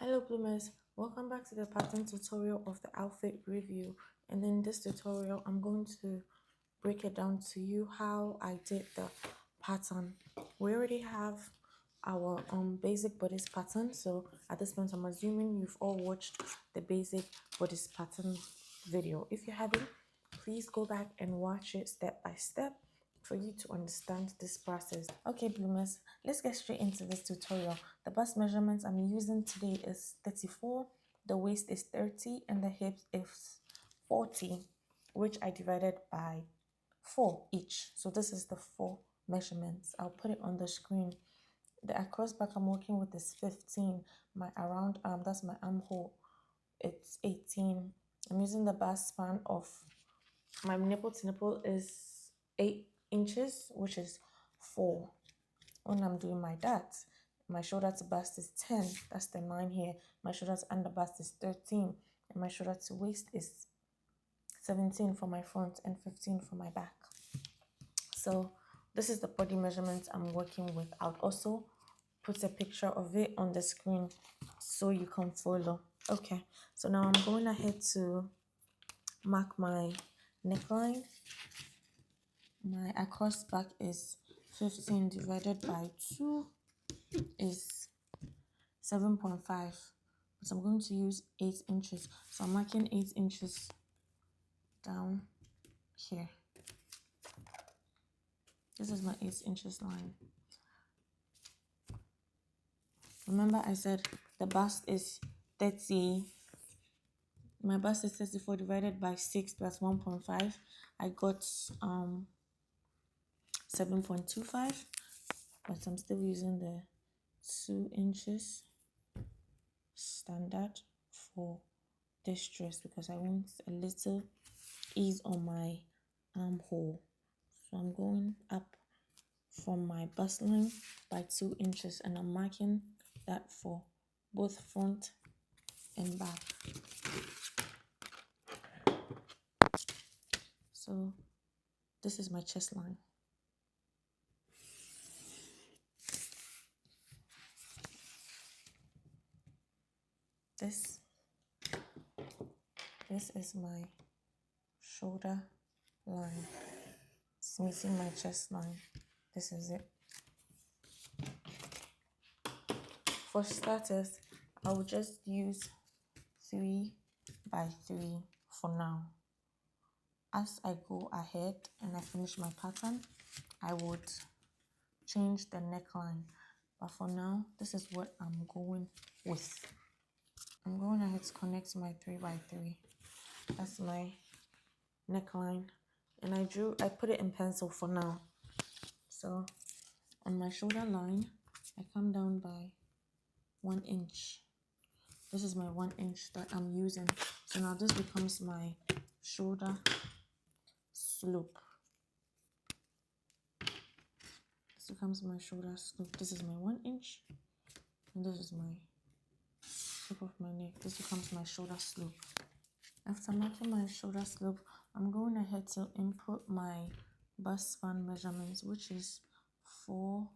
Hello bloomers, welcome back to the pattern tutorial of the outfit review. And in this tutorial I'm going to break it down to you how I did the pattern. We already have our basic bodice pattern, so at this point I'm assuming you've all watched the basic bodice pattern video. If you haven't, please go back and watch it step by step for you to understand this process. Okay bloomers, let's get straight into this tutorial. The bust measurements I'm using today is 34, the waist is 30, and the hips is 40, which I divided by 4 each. So this is the 4 measurements. I'll put it on the screen. The across back I'm working with is 15. My around arm, that's my armhole, it's 18. I'm using the bust span of my nipple to nipple is 8 inches, which is 4. When I'm doing my darts, my shoulder to bust is 10, that's the 9 here. My shoulder to under bust is 13, and my shoulder to waist is 17 for my front and 15 for my back. So this is the body measurements I'm working with. I'll also put a picture of it on the screen so you can follow. Okay, so now I'm going ahead to mark my neckline. My across back is 15 divided by 2 is 7.5, but I'm going to use 8 inches, so I'm marking 8 inches down here. This is my 8 inches line. Remember I said the bust is 30, my bust is 34 divided by 6 plus 1.5. I got 7.25, but I'm still using the 2 inches standard for this dress because I want a little ease on my armhole. So I'm going up from my bust line by 2 inches, and I'm marking that for both front and back. So this is my chest line. This is my shoulder line. It's meeting my chest line. This is it. For starters, I will just use 3 by 3 for now. As I go ahead and I finish my pattern, I would change the neckline. But for now, this is what I'm going with. I'm going ahead to connect my 3 by 3. That's my neckline. And I put it in pencil for now. So on my shoulder line, I come down by 1 inch. This is my 1 inch that I'm using. So now this becomes my shoulder slope. This becomes my shoulder slope. This is my 1 inch, and this is my slope of my neck. This becomes my shoulder slope. After marking my shoulder slope, I'm going ahead to input my bust span measurements, which is 4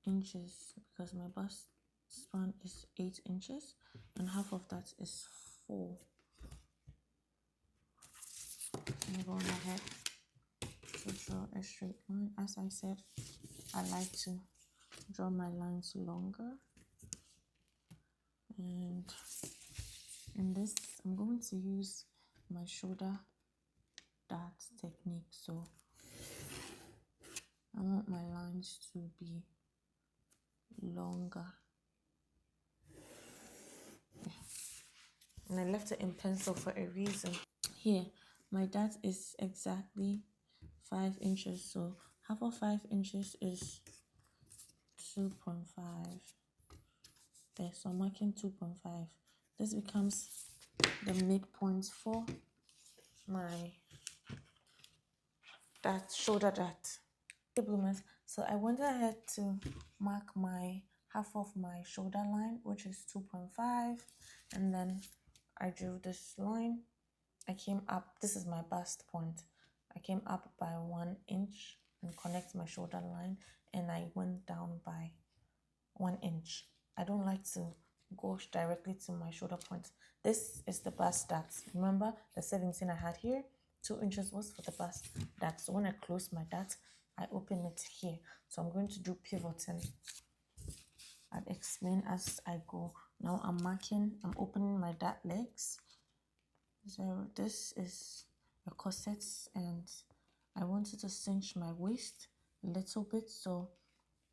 inches because my bust span is 8 inches and half of that is 4. I'm going ahead to draw a straight line. As I said, I like to draw my lines longer, and in this I'm going to use my shoulder dart technique. So I want my lines to be longer. And I left it in pencil for a reason. Here, my dart is exactly 5 inches, so half of 5 inches is 2.5. There, so I'm marking 2.5. This becomes the midpoint for my shoulder dart. Okay, bloomers, so I went ahead to mark my half of my shoulder line, which is 2.5, and then I drew this line. I came up, this is my bust point. I came up by 1 inch and connect my shoulder line, and I went down by 1 inch. I don't like to go directly to my shoulder point. This is the bust dart. Remember the 17 I had here? 2 inches was for the bust dart. So when I close my dart, I open it here. So I'm going to do pivoting. I'll explain as I go. Now I'm opening my dart legs. So this is a corset and I wanted to cinch my waist a little bit. So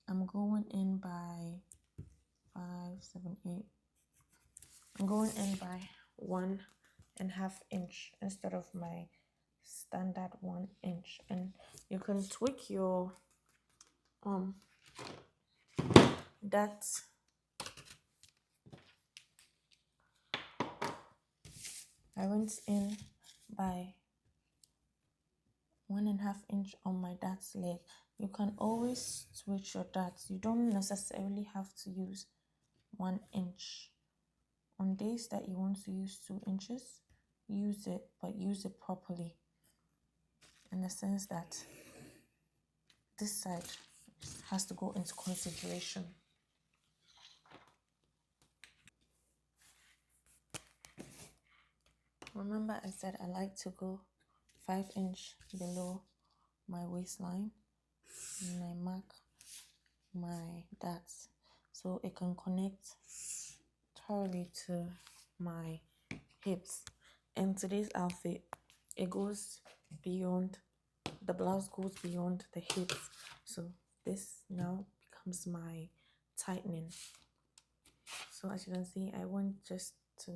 I'm going in by 5, 7, 8. I'm going in by 1.5 inch instead of my standard 1 inch, and you can tweak your that. I went in by 1.5 inch on my dart's leg. You can always switch your darts. You don't necessarily have to use 1 inch. On days that you want to use 2 inches, use it, but use it properly, in the sense that this side has to go into consideration. Remember I said I like to go 5 inch below my waistline and I mark my darts so it can connect thoroughly to my hips. And today's outfit, it goes beyond, the blouse goes beyond the hips, so this now becomes my tightening. So as you can see, I want just to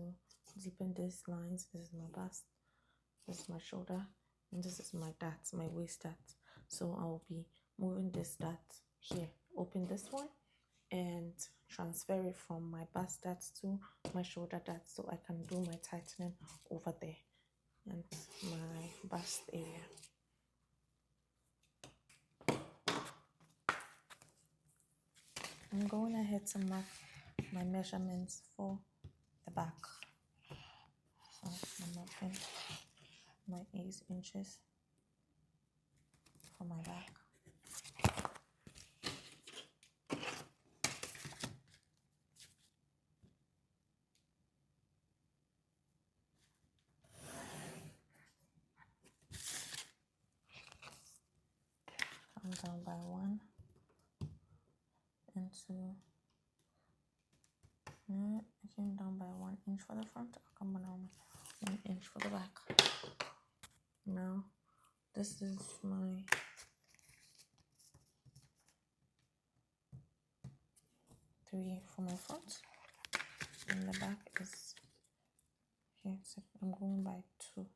deepen these lines. This is my bust, this is my shoulder, and this is my dart, my waist dart. So I'll be moving this dart here, open this one and transfer it from my bust dart to my shoulder dart, so I can do my tightening over there and my bust area. I'm going ahead to mark my measurements for the back. So I'm marking my 8 inches for my back. Come down by 1 and 2. No, I came down by 1 inch for the front. I'll come down 1 inch for the back. Now this is my three for my front, and the back is here. So I'm going by 2.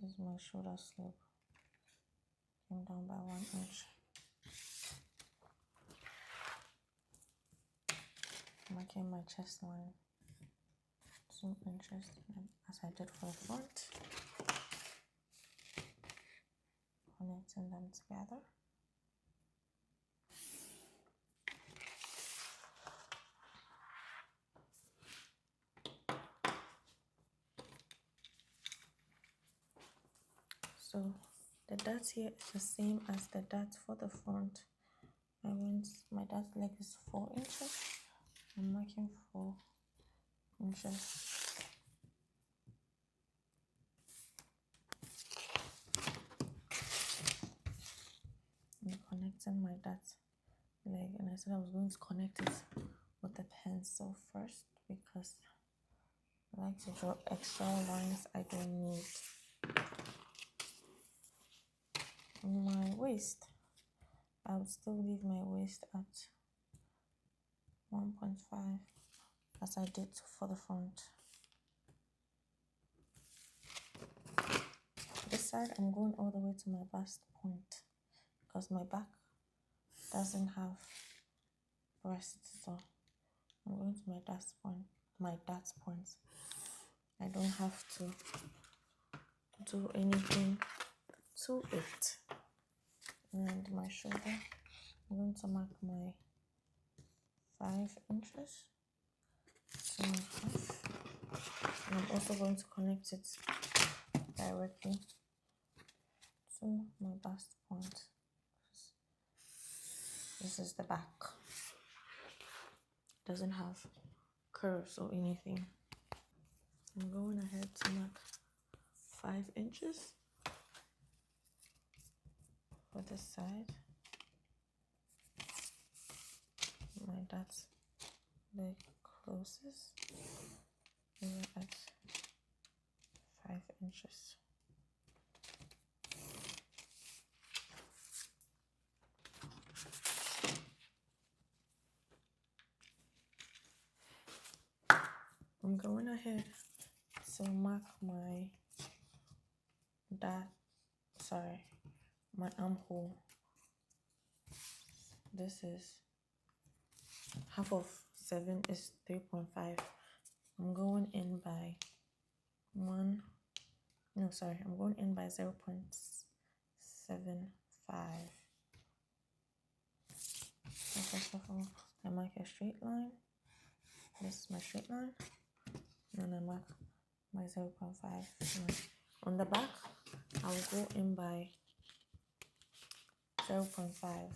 This is my shoulder slope. Came down by 1 inch. Marking my chest line 2 inches, as I did for the front, connecting them together. So the dart here is the same as the dart for the front. My dart leg is 4 inches. I'm marking 4 inches. I'm connecting my dart leg, and I said I was going to connect it with the pencil first because I like to draw extra lines I don't need. On my waist, I would still leave my waist at 1.5 as I did for the front. This side, I'm going all the way to my bust point because my back doesn't have breasts, so I'm going to my dart point. I don't have to do anything to it. And my shoulder, I'm going to mark my 5 inches to my cuff. And I'm also going to connect it directly to my bust point. This is the back. Doesn't have curves or anything. I'm going ahead to mark 5 inches for this side. That's the closest. We're at 5 inches. I'm going ahead to mark my armhole. This is half of 7 is 3.5. I'm going in by I'm going in by 0.75. So first of all, I mark a straight line. This is my straight line. And I mark my 0.5. On the back, I will go in by 0.5.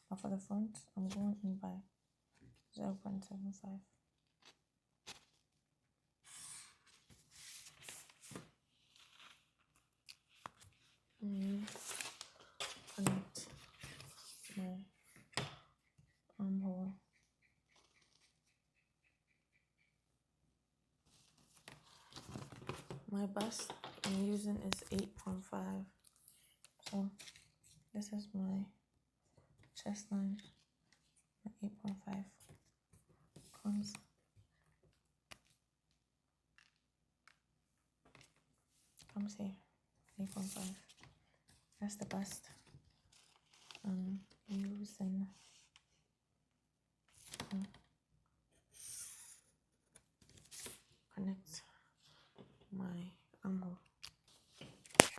But for the front, I'm going in by 0.75. Connect my armhole. My bust I'm using is 8.5. So this is my chest line. My 8.5 comes here. 8.5. That's the bust. Using connect my armhole.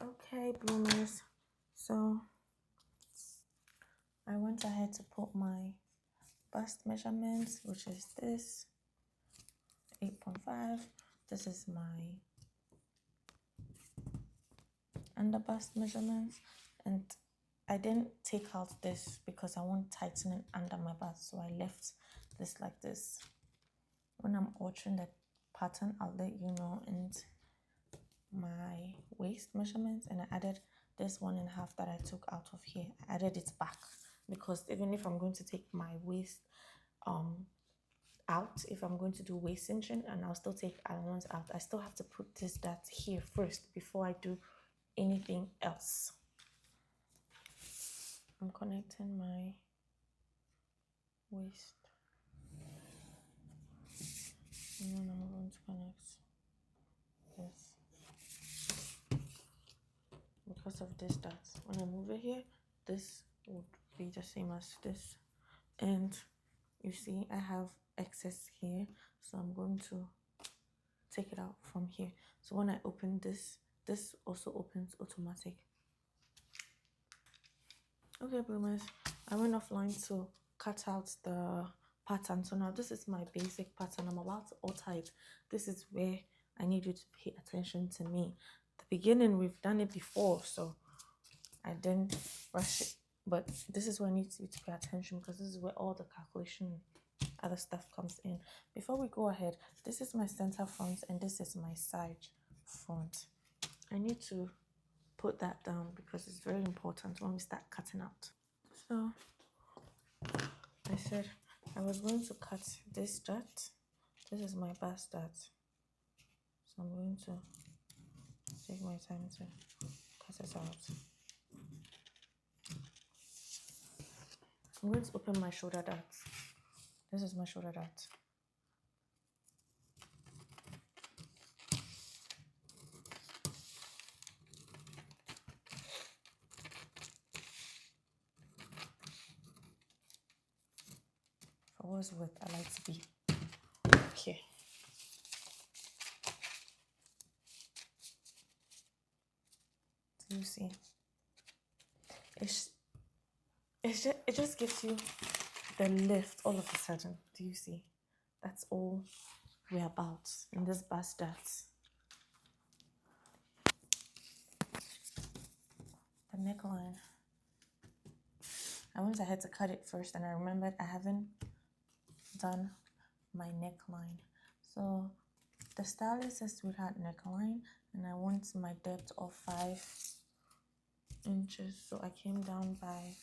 Okay, bloomers. So I went ahead to put my bust measurements, which is this 8.5. This is my under bust measurements, and I didn't take out this because I want tightening under my bust, so I left this like this. When I'm altering the pattern, I'll let you know. And my waist measurements, and I added this 1.5 that I took out of here. I added it back because even if I'm going to take my waist out, if I'm going to do waist cinching, and I'll still take allowance out, I still have to put this dart here first before I do anything else. I'm connecting my waist, and then I'm going to connect this. Because of this dart, when I move it here, this would be the same as this. And you see I have excess here, so I'm going to take it out from here. So when I open this also opens automatic. Okay, bloomers, I went offline to cut out the pattern. So now this is my basic pattern. I'm about to alter it. This is where I need you to pay attention to me. The beginning, we've done it before, so I didn't rush it, but this is where I need you to pay attention because this is where all the calculation other stuff comes in. Before we go ahead, this is my center front and this is my side front. I need to put that down because it's very important when we start cutting out. So I said I was going to cut this dart. This is my bust dart, so I'm going to take my time to cut it out. I'm going to open my shoulder dart. This is my shoulder dart. For what's worth, I like to be here. Do you see? It just gives you the lift all of a sudden. Do you see? That's all we're about in this bust. The neckline. I went ahead to cut it first, and I remembered I haven't done my neckline. So the stylist says sweetheart neckline, and I want my depth of 5 inches. So I came down by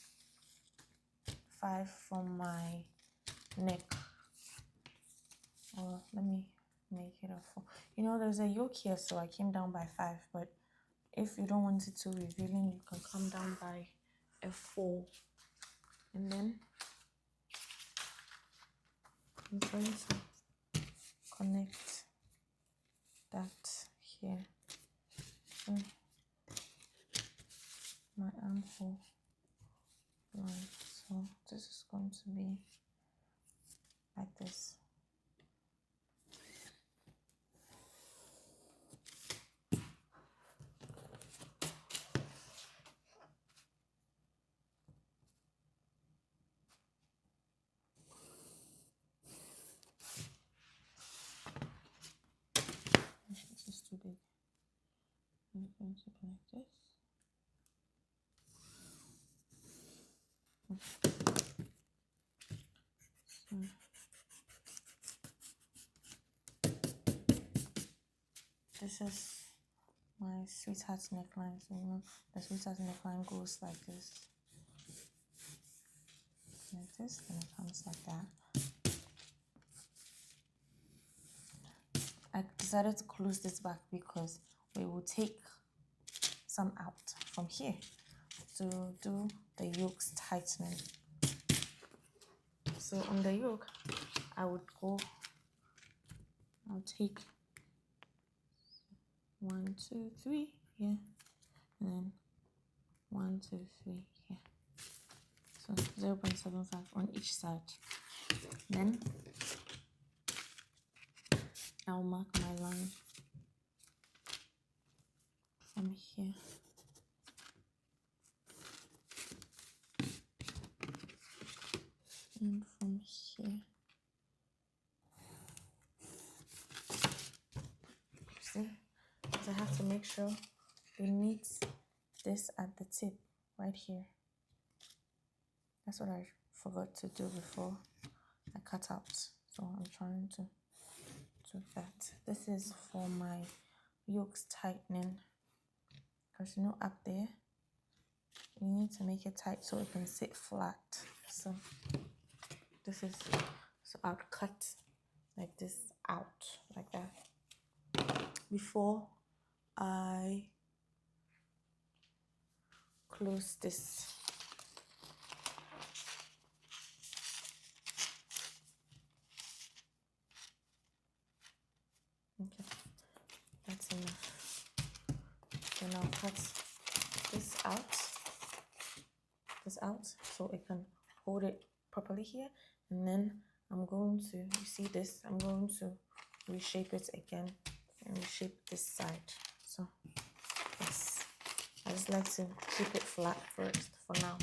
5 from my neck. Well, let me make it a 4. You know, there's a yoke here, so I came down by 5. But if you don't want it too revealing, you can come down by a 4. And then I'm going to connect that here. So my armhole line. So this is going to be like this. This is too big. I'm going to be like this. So this is my sweetheart neckline. So you know the sweetheart neckline goes like this, and it comes like that. I decided to close this back because we will take some out from here to do the yoke's tightening. So on the yoke, I'll take 1, 2, 3 here, and then 1, 2, 3 here. So 0.75 on each side. Then I'll mark my line from here. And from here. See? So I have to make sure we meet this at the tip right here. That's what I forgot to do before I cut out. So I'm trying to do that. This is for my yoke's tightening. Because you know up there, you need to make it tight so it can sit flat. So this is, so I'll cut like this out, like that, before I close this. Okay, that's enough. Then I'll cut this out so it can hold it properly here. And then I'm going to, you see this, I'm going to reshape it again and reshape this side. So yes, I just like to keep it flat first for now.